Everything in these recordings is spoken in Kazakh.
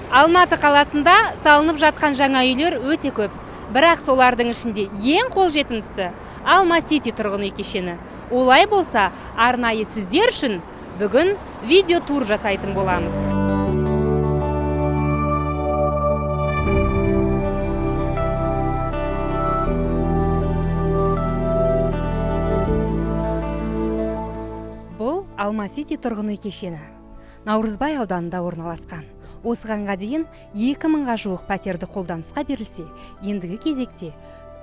Алматы қаласында салынып жатқан жаңа үйлер өте көп. Бірақ солардың ішінде ең қолжетімдісі Алма Сити тұрғын үй кешені. Олай болса, арнайы сіздер үшін бүгін видео тур жасайтын боламыз. Бұл Алма Сити тұрғын үй кешені. Наурызбай ауданында орналасқан. Осығанға дейін 2000-ға жуық пәтерді қолданысқа берілсе, ендігі кезекте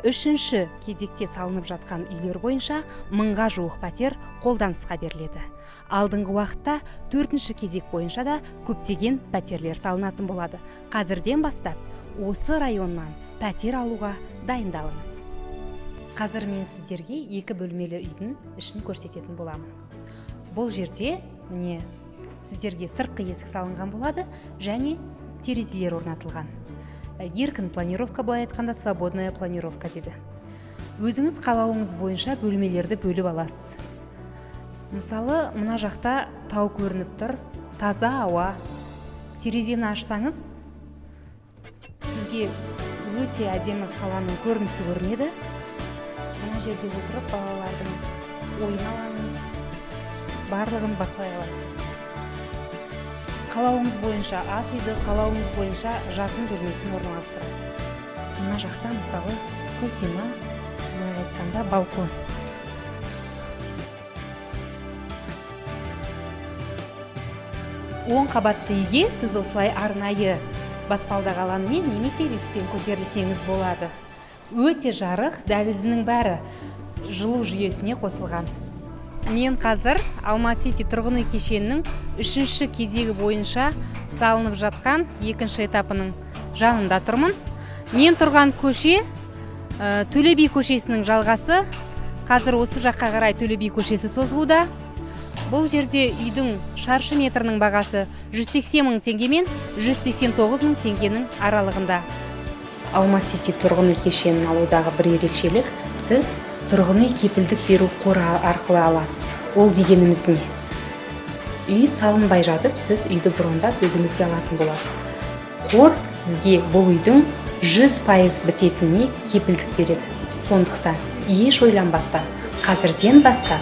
3-ші кезекте салынып жатқан үйлер бойынша 1000-ға жуық пәтер қолданысқа беріледі. Алдыңғы уақытта 4-ші кезек бойынша да көптеген пәтерлер салынатын болады. Қазірден бастап осы районнан пәтер алуға дайындалыңыз. Қазір мен сіздерге 2 бөлмелі үйдің ішін көрсететін боламын. Бұл жерде міне сіздерге сыртқы есік салынған болады және терезелер орнатылған. Еркін планировка, былай айтқанда свободная планировка деді. Өзіңіз қалауыңыз бойынша бөлмелерді бөліп аласыз. Мысалы, мына жақта тау көрініп тұр, таза ауа. Терезені ашсаңыз, сізге өте әдемі қаланың көрінісі көрінеді. Мына жерде отырып балалардың ойын алаңын барлығын бақылай аласыз. Қалауыңыз бойынша ас үйді, қалауыңыз бойынша жатын бөлмесін орналастырасыз. Мына жақта мысалы күлтема, былай айтқанда балкон. Он қабатты үйге сіз осылай арнайы баспалдақ алаңмен немесе лифтпен көтерілсеңіз болады. Өте жарық, дәлізінің бәрі жылу жүйесіне қосылған. Мен қазір Алма Сити тұрғын үй кешенінің 3-ші кезегі бойынша салынып жатқан 2-ші этапының жанында тұрмын. Мен тұрған көше Төле би көшесінің жалғасы. Қазір осы жаққа қарай Төле би көшесі созылуда. Бұл жерде үйдің шаршы метрінің бағасы 180 000 теңге мен 189 000 теңгенің аралығында. Алма Сити тұрғын үй кешенін алудағы бір ерекшелік, сіз тұрғын үй кепілдік беру қоры арқылы аласыз. Ол дегеніміз не? Үй салынбай жатып, сіз үйді брондап өзіңізге алатын боласыз. Қор сізге бұл үйдің 100% бітетініне кепілдік береді. Сондықтан еш ойланбастан, қазірден бастап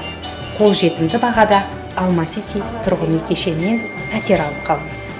қолжетімді бағада Алма Сити тұрғын үй кешенінен пәтер алып қалыңыз.